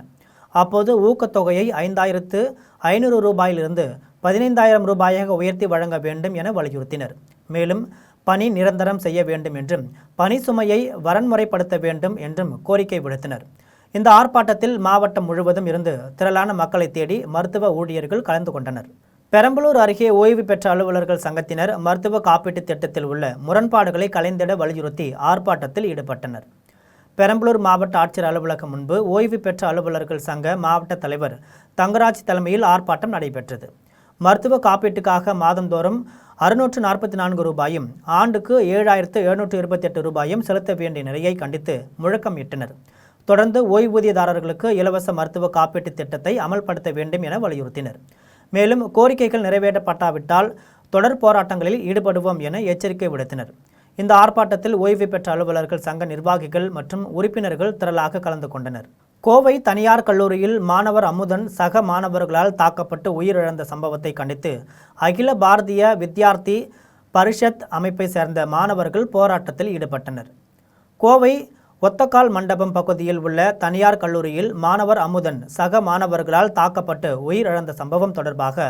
அப்போது ஊக்கத்தொகையை 5500 ரூபாயிலிருந்து 15000 ரூபாயாக உயர்த்தி வழங்க வேண்டும் என வலியுறுத்தினர். மேலும் பணி நிரந்தரம் செய்ய வேண்டும் என்றும் பணி சுமையை வரன்முறைப்படுத்த வேண்டும் என்றும் கோரிக்கை விடுத்தனர். இந்த ஆர்ப்பாட்டத்தில் மாவட்டம் முழுவதும் இருந்து திரளான மக்களை தேடி மருத்துவ ஊழியர்கள் கலந்து கொண்டனர். பெரம்பலூர் அருகே ஓய்வு பெற்ற அலுவலர்கள் சங்கத்தினர் மருத்துவ காப்பீட்டு திட்டத்தில் உள்ள முரண்பாடுகளை களைந்திட வலியுறுத்தி ஆர்ப்பாட்டத்தில் ஈடுபட்டனர். பெரம்பலூர் மாவட்ட ஆட்சியர் அலுவலகம் முன்பு ஓய்வு பெற்ற அலுவலர்கள் சங்க மாவட்ட தலைவர் தங்கராஜ் தலைமையில் ஆர்ப்பாட்டம் நடைபெற்றது. மருத்துவ காப்பீட்டுக்காக மாதந்தோறும் 644 ரூபாயும் ஆண்டுக்கு 7728 ரூபாயும் செலுத்த வேண்டிய நிலையை கண்டித்து முழக்கம் இட்டனர். தொடர்ந்து ஓய்வூதியதாரர்களுக்கு இலவச மருத்துவ காப்பீட்டு திட்டத்தை அமல்படுத்த வேண்டும் என வலியுறுத்தினர். மேலும் கோரிக்கைகள் நிறைவேற்றப்பட்டாவிட்டால் தொடர் போராட்டங்களில் ஈடுபடுவோம் என எச்சரிக்கை விடுத்தனர். இந்த ஆர்ப்பாட்டத்தில் ஓய்வு பெற்ற அலுவலர்கள் சங்க நிர்வாகிகள் மற்றும் உறுப்பினர்கள் திரளாக கலந்து கொண்டனர். கோவை தனியார் கல்லூரியில் மாணவர் அமுதன் சக மாணவர்களால் தாக்கப்பட்டு உயிரிழந்த சம்பவத்தை கண்டித்து அகில பாரதிய வித்யார்த்தி பரிஷத் அமைப்பை சேர்ந்த மாணவர்கள் போராட்டத்தில் ஈடுபட்டனர். கோவை ஒத்தக்கால் மண்டபம் பகுதியில் உள்ள தனியார் கல்லூரியில் மாணவர் அமுதன் சக மாணவர்களால் தாக்கப்பட்டு உயிரிழந்த சம்பவம் தொடர்பாக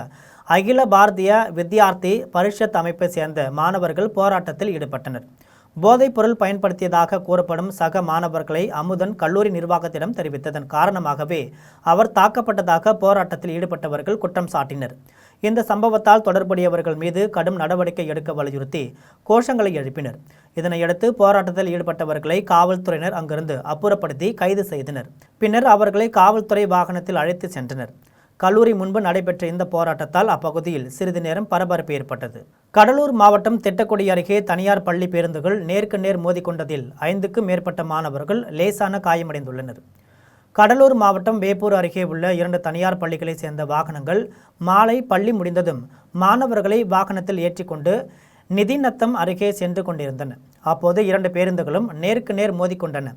அகில பாரதிய வித்யார்த்தி பரிஷத் அமைப்பை சேர்ந்த மாணவர்கள் போராட்டத்தில் ஈடுபட்டனர். போதைப் பொருள் பயன்படுத்தியதாக கூறப்படும் சக மாணவர்களை அமுதன் கல்லூரி நிர்வாகத்திடம் தெரிவித்ததன் காரணமாகவே அவர் தாக்கப்பட்டதாக போராட்டத்தில் ஈடுபட்டவர்கள் குற்றம் சாட்டினர். இந்த சம்பவத்தால் தொடர்புடையவர்கள் மீது கடும் நடவடிக்கை எடுக்க வலியுறுத்தி கோஷங்களை எழுப்பினர். இதனையடுத்து போராட்டத்தில் ஈடுபட்டவர்களை காவல்துறையினர் அங்கிருந்து அப்புறப்படுத்தி கைது செய்தனர். பின்னர் அவர்களை காவல்துறை வாகனத்தில் அழைத்து சென்றனர். கல்லூரி முன்பு நடைபெற்ற இந்த போராட்டத்தால் அப்பகுதியில் சிறிது நேரம் பரபரப்பு ஏற்பட்டது. கடலூர் மாவட்டம் திட்டக்குடி அருகே தனியார் பள்ளி பேருந்துகள் நேருக்கு நேர் மோதிக்கொண்டதில் 5க்கும் மேற்பட்ட மாணவர்கள் லேசான காயமடைந்துள்ளனர். கடலூர் மாவட்டம் வேப்பூர் அருகே உள்ள 2 தனியார் பள்ளிகளைச் சேர்ந்த வாகனங்கள் மாலை பள்ளி முடிந்ததும் மாணவர்களை வாகனத்தில் ஏற்றிக்கொண்டு நிதிநத்தம் அருகே சென்று கொண்டிருந்தன. அப்போது 2 பேருந்துகளும் நேருக்கு நேர் மோதிக்கொண்டன.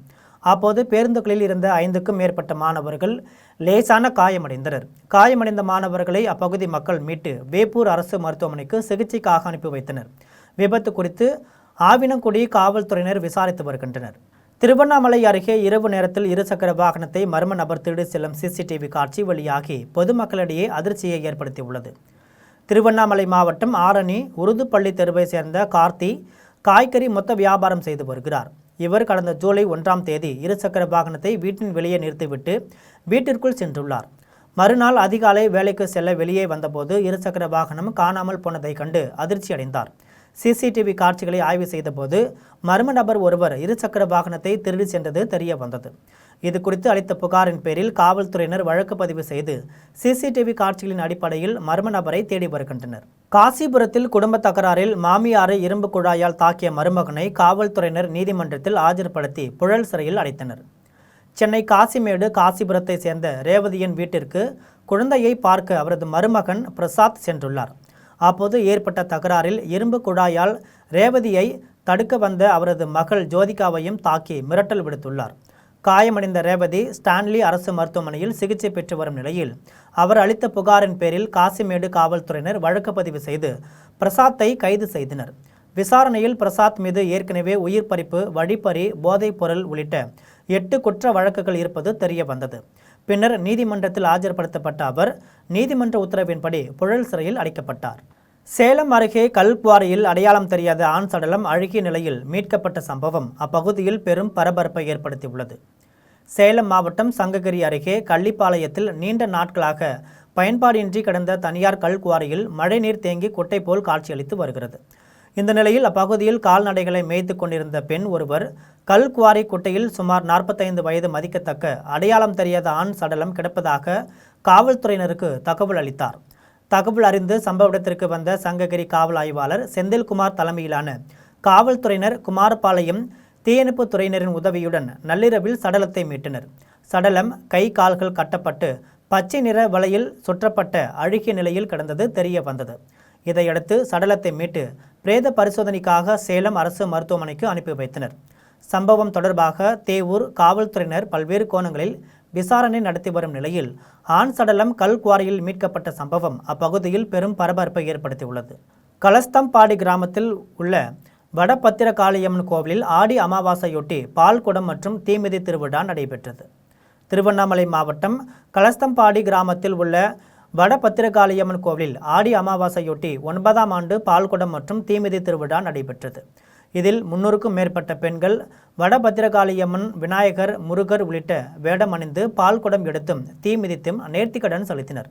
அப்போது பேருந்துகளில் இருந்த 5க்கும் மேற்பட்ட மாணவர்கள் லேசான காயமடைந்தனர். காயமடைந்த மாணவர்களை அப்பகுதி மக்கள் மீட்டு வேப்பூர் அரசு மருத்துவமனைக்கு சிகிச்சைக்காக அனுப்பி வைத்தனர். விபத்து குறித்து ஆவினங்குடி காவல்துறையினர் விசாரித்து வருகின்றனர். திருவண்ணாமலை அருகே இரவு நேரத்தில் இருசக்கர வாகனத்தை மர்ம நபர் திருடி செல்லும் சிசிடிவி காட்சி வெளியாகி பொதுமக்களிடையே அதிர்ச்சியை ஏற்படுத்தியுள்ளது. திருவண்ணாமலை மாவட்டம் ஆரணி உருதுப்பள்ளி தெருவை சேர்ந்த கார்த்தி காய்கறி மொத்த வியாபாரம் செய்து வருகிறார். இவர் கடந்த ஜூலை 1ஆம் தேதி இருசக்கர வாகனத்தை வீட்டின் வெளியே நிறுத்திவிட்டு வீட்டிற்குள் சென்றுள்ளார். மறுநாள் அதிகாலை வேலைக்கு செல்ல வெளியே வந்தபோது இருசக்கர வாகனம் காணாமல் போனதை கண்டு அதிர்ச்சி அடைந்தார். சிசிடிவி காட்சிகளை ஆய்வு செய்தபோது மர்ம நபர் ஒருவர் இருசக்கர வாகனத்தை திருடி சென்றது தெரிய வந்தது. இது குறித்து அளித்த புகாரின் பேரில் காவல்துறையினர் வழக்கு பதிவு செய்து சிசிடிவி காட்சிகளின் அடிப்படையில் மர்ம நபரை தேடி வருகின்றனர். காசிபுரத்தில் குடும்ப தகராறில் மாமியாரை இரும்பு குழாயால் தாக்கிய மருமகனை காவல்துறையினர் நீதிமன்றத்தில் ஆஜர்படுத்தி புழல் சிறையில் அடைத்தனர். சென்னை காசிமேடு காசிபுரத்தை சேர்ந்த ரேவதியின் வீட்டிற்கு குழந்தையை பார்க்க அவரது மருமகன் பிரசாத் சென்றுள்ளார். அப்போது ஏற்பட்ட தகராறில் இரும்பு குழாயால் ரேவதியை தடுக்க வந்த அவரது மகள் ஜோதிகாவையும் தாக்கி மிரட்டல் விடுத்துள்ளார். காயமடைந்த ரேவதி ஸ்டான்லி அரசு மருத்துவமனையில் சிகிச்சை பெற்று வரும் நிலையில் அவர் அளித்த புகாரின் பேரில் காசிமேடு காவல்துறையினர் வழக்கு பதிவு செய்து பிரசாத்தை கைது செய்தனர். விசாரணையில் பிரசாத் மீது ஏற்கனவே உயிர் பறிப்பு, வழிப்பறி, போதைப் பொருள் உள்ளிட்ட 8 குற்ற வழக்குகள் இருப்பது தெரிய வந்தது. பின்னர் நீதிமன்றத்தில் ஆஜர்படுத்தப்பட்ட அவர் நீதிமன்ற உத்தரவின்படி புழல் சிறையில் அடைக்கப்பட்டார். சேலம் அருகே கல்குவாரியில் அடையாளம் தெரியாத ஆண் சடலம் அழுகிய நிலையில் மீட்கப்பட்ட சம்பவம் அப்பகுதியில் பெரும் பரபரப்பை ஏற்படுத்தியுள்ளது. சேலம் மாவட்டம் சங்ககிரி அருகே கள்ளிப்பாளையத்தில் நீண்ட நாட்களாக பயன்பாடின்றி கிடந்த தனியார் கல்குவாரியில் மழைநீர் தேங்கி குட்டை போல் காட்சியளித்து வருகிறது. இந்த நிலையில் அப்பகுதியில் கால்நடைகளை மேய்த்து கொண்டிருந்த பெண் ஒருவர் கல்குவாரி குட்டையில் சுமார் 45 வயது மதிக்கத்தக்க அடையாளம் தெரியாத ஆண் சடலம் கிடப்பதாக காவல்துறையினருக்கு தகவல் அளித்தார். தகவல் அறிந்து சம்பவ இடத்திற்கு வந்த சங்ககிரி காவல் ஆய்வாளர் செந்தில்குமார் தலைமையிலான காவல்துறையினர் குமாரபாளையம் தீயணைப்பு துறையினரின் உதவியுடன் நள்ளிரவில் சடலத்தை மீட்டனர். சடலம் கை கால்கள் கட்டப்பட்டு பச்சை நிற வலையில் சுற்றப்பட்ட அழுகிய நிலையில் கிடந்தது தெரிய வந்தது. இதையடுத்து சடலத்தை மீட்டு பிரேத பரிசோதனைக்காக சேலம் அரசு மருத்துவமனைக்கு அனுப்பி வைத்தனர். சம்பவம் தொடர்பாக தேவூர் காவல்துறையினர் பல்வேறு கோணங்களில் விசாரணை நடத்தி வரும் நிலையில் ஆண் சடலம் கல்குவாரியில் மீட்கப்பட்ட சம்பவம் அப்பகுதியில் பெரும் பரபரப்பை ஏற்படுத்தியுள்ளது. கலஸ்தம்பாடி கிராமத்தில் உள்ள வடபத்திரகாளியம்மன் கோவிலில் ஆடி அமாவாசையொட்டி பால்குடம் மற்றும் தீமிதி திருவிழா நடைபெற்றது. திருவண்ணாமலை மாவட்டம் கலஸ்தம்பாடி கிராமத்தில் உள்ள வடபத்திரகாளியம்மன் கோவிலில் ஆடி அமாவாசையொட்டி 9ஆம் ஆண்டு பால்குடம் மற்றும் தீமிதி திருவிழா நடைபெற்றது. இதில் 300க்கும் மேற்பட்ட பெண்கள் வடபத்திரகாளியம்மன், விநாயகர், முருகர் உள்ளிட்ட வேடம் அணிந்து பால்குடம் எடுத்தும் தீ மிதித்தும் நேர்த்திக்கடன் செலுத்தினர்.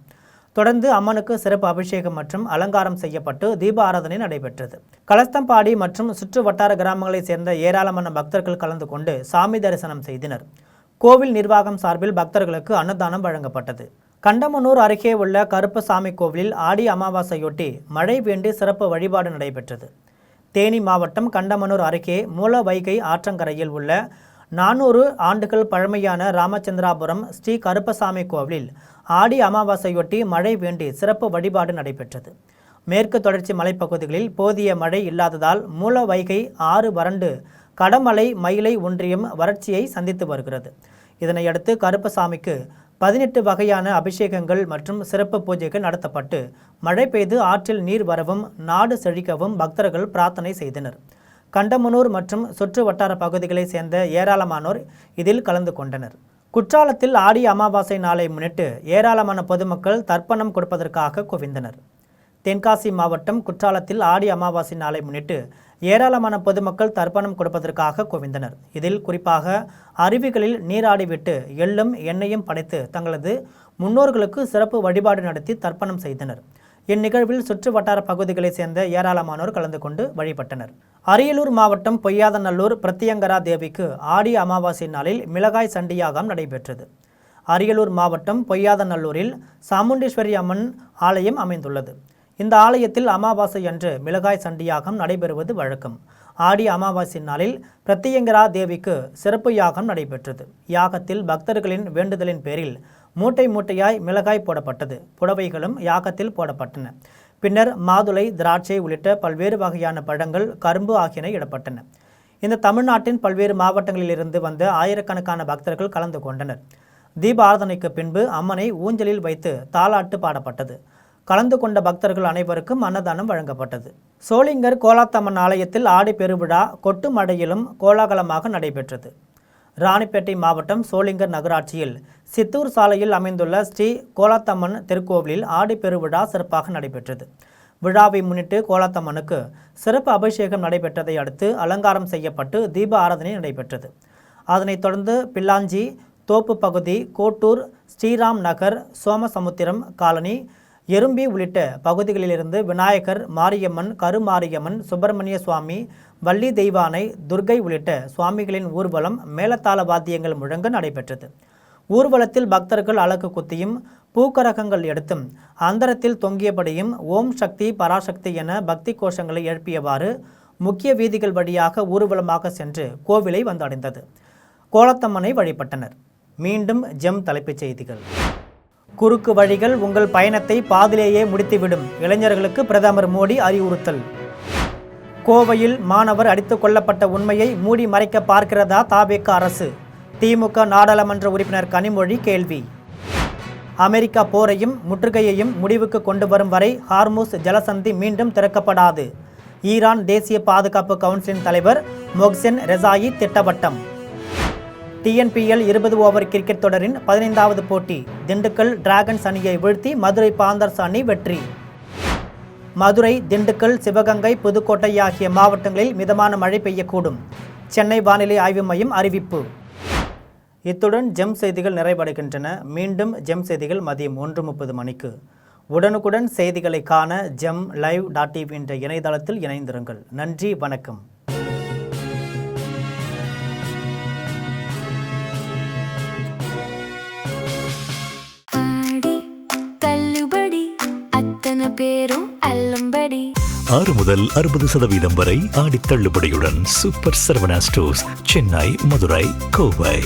தொடர்ந்து அம்மனுக்கு சிறப்பு அபிஷேகம் மற்றும் அலங்காரம் செய்யப்பட்டு தீப ஆராதனை நடைபெற்றது. கலஸ்தம்பாடி மற்றும் சுற்று வட்டார கிராமங்களைச் சேர்ந்த ஏராளமான பக்தர்கள் கலந்து கொண்டு சாமி தரிசனம் செய்தனர். கோவில் நிர்வாகம் சார்பில் பக்தர்களுக்கு அன்னதானம் வழங்கப்பட்டது. கண்டமனூர் அருகே உள்ள கருப்பசாமி கோவிலில் ஆடி அமாவாசையொட்டி மழை வேண்டி சிறப்பு வழிபாடு நடைபெற்றது. தேனி மாவட்டம் கண்டமனூர் அருகே மூலவைகை ஆற்றங்கரையில் உள்ள 400 ஆண்டுகள் பழமையான ராமச்சந்திராபுரம் ஸ்ரீ கருப்பசாமி கோவிலில் ஆடி அமாவாசையொட்டி மழை வேண்டி சிறப்பு வழிபாடு நடைபெற்றது. மேற்கு தொடர்ச்சி மலைப்பகுதிகளில் போதிய மழை இல்லாததால் மூல வைகை ஆறு வறண்டு கடமலை மயிலை ஒன்றியம் வறட்சியை சந்தித்து வருகிறது. இதனையடுத்து கருப்பசாமிக்கு 18 வகையான அபிஷேகங்கள் மற்றும் சிறப்பு பூஜைகள் நடத்தப்பட்டு மழை பெய்து ஆற்றில் நீர் வரவும் நாடு செழிக்கவும் பக்தர்கள் பிரார்த்தனை செய்தனர். கண்டமனூர் மற்றும் சுற்று வட்டார பகுதிகளைச் சேர்ந்த ஏராளமானோர் இதில் கலந்து கொண்டனர். குற்றாலத்தில் ஆடி அமாவாசை நாளை முன்னிட்டு ஏராளமான பொதுமக்கள் தர்ப்பணம் கொடுப்பதற்காக குவிந்தனர். தென்காசி மாவட்டம் குற்றாலத்தில் ஆடி அமாவாசை நாளை முன்னிட்டு ஏராளமான பொதுமக்கள் தர்ப்பணம் கொடுப்பதற்காக குவிந்தனர். இதில் குறிப்பாக அருவிகளில் நீராடிவிட்டு எள்ளும் எண்ணெயும் படைத்து தங்களது முன்னோர்களுக்கு சிறப்பு வழிபாடு நடத்தி தர்ப்பணம் செய்தனர். இந்நிகழ்வில் சுற்று வட்டார பகுதிகளைச் சேர்ந்த ஏராளமானோர் கலந்து கொண்டு வழிபட்டனர். அரியலூர் மாவட்டம் பொய்யாதநல்லூர் பிரத்யங்கரா தேவிக்கு ஆடி அமாவாசை நாளில் மிளகாய் சண்டி யாகம் நடைபெற்றது. அரியலூர் மாவட்டம் பொய்யாதநல்லூரில் சாமுண்டீஸ்வரி அம்மன் ஆலயம் அமைந்துள்ளது. இந்த ஆலயத்தில் அமாவாசை அன்று மிளகாய் சண்டி யாகம் நடைபெறுவது வழக்கம். ஆடி அமாவாசை நாளில் பிரத்யங்கரா தேவிக்கு சிறப்பு யாகம் நடைபெற்றது. யாகத்தில் பக்தர்களின் வேண்டுதலின் பேரில் மூட்டை மூட்டையாய் மிளகாய் போடப்பட்டது. புடவைகளும் யாகத்தில் போடப்பட்டன. பின்னர் மாதுளை, திராட்சை உள்ளிட்ட பல்வேறு வகையான பழங்கள், கரும்பு ஆகியன இடப்பட்டன. இந்த தமிழ்நாட்டின் பல்வேறு மாவட்டங்களிலிருந்து வந்த ஆயிரக்கணக்கான பக்தர்கள் கலந்து கொண்டனர். தீப ஆராதனைக்கு பின்பு அம்மனை ஊஞ்சலில் வைத்து தாலாட்டு பாடப்பட்டது. கலந்து கொண்ட பக்தர்கள் அனைவருக்கும் அன்னதானம் வழங்கப்பட்டது. சோளிங்கர் கோலாத்தம்மன் ஆலயத்தில் ஆடி பெருவிழா கொட்டு மடையிலும் கோலாகலமாக நடைபெற்றது. ராணிப்பேட்டை மாவட்டம் சோளிங்கர் நகராட்சியில் சித்தூர் சாலையில் அமைந்துள்ள ஸ்ரீ கோலாத்தம்மன் திருக்கோவிலில் ஆடி பெருவிழா சிறப்பாக நடைபெற்றது. விழாவை முன்னிட்டு கோலாத்தம்மனுக்கு சிறப்பு அபிஷேகம் நடைபெற்றதை அடுத்து அலங்காரம் செய்யப்பட்டு தீப ஆராதனை நடைபெற்றது. அதனைத் தொடர்ந்து பில்லாஞ்சி தோப்பு பகுதி, கோட்டூர், ஸ்ரீராம் நகர், சோமசமுத்திரம் காலனி, எறும்பி உள்ளிட்ட பகுதிகளிலிருந்து விநாயகர், மாரியம்மன், கருமாரியம்மன், சுப்பிரமணிய சுவாமி, வள்ளி தெய்வானை, துர்கை உள்ளிட்ட சுவாமிகளின் ஊர்வலம் மேளதாள வாத்தியங்கள் முழங்க நடைபெற்றது. ஊர்வலத்தில் பக்தர்கள் அலகு குத்தியும் பூக்கரகங்கள் எடுத்தும் அந்தரத்தில் தொங்கியபடியும் ஓம் சக்தி பராசக்தி என பக்தி கோஷங்களை எழுப்பியவாறு முக்கிய வீதிகள் வழியாக ஊர்வலமாக சென்று கோவிலை வந்தடைந்தது. கோலத்தம்மனை வழிபட்டனர். மீண்டும் ஜெம் தலைப்புச் செய்திகள். குறுக்கு வழிகள் உங்கள் பயணத்தை பாதிலேயே முடித்துவிடும். இளைஞர்களுக்கு பிரதமர் மோடி அறிவுறுத்தல். கோவையில் மாணவர் அடித்துக் கொல்லப்பட்ட உண்மையை மூடி மறைக்க பார்க்கிறதா தாவேக அரசு? திமுக நாடாளுமன்ற உறுப்பினர் கனிமொழி கேள்வி. அமெரிக்கா போரையும் முற்றுகையையும் முடிவுக்கு கொண்டு வரும் வரை ஹார்முஸ் ஜலசந்தி மீண்டும் திறக்கப்படாது. ஈரான் தேசிய பாதுகாப்பு கவுன்சிலின் தலைவர் மொஹ்சென் ரெசாயி திட்டவட்டம். TNPL 20 ஓவர் கிரிக்கெட் தொடரின் 15வது போட்டி. திண்டுக்கல் டிராகன்ஸ் அணியை வீழ்த்தி மதுரை பாந்தர்ஸ் அணி வெற்றி. மதுரை, திண்டுக்கல், சிவகங்கை, புதுக்கோட்டை ஆகிய மாவட்டங்களில் மிதமான மழை பெய்யக்கூடும். சென்னை வானிலை ஆய்வு மையம் அறிவிப்பு. இத்துடன் ஜெம் செய்திகள் நிறைவடைகின்றன. மீண்டும் ஜெம் செய்திகள் மதியம் 1:30 மணிக்கு. உடனுக்குடன் செய்திகளை காண gemlive.tv என்ற இணையதளத்தில் இணைந்திருங்கள். நன்றி, வணக்கம். பேரும் அல்லம்படி 6 முதல் 60% வரை ஆடி தள்ளுபடியுடன் சூப்பர் சரவணா ஸ்டோர்ஸ், சென்னை, மதுரை, கோவை.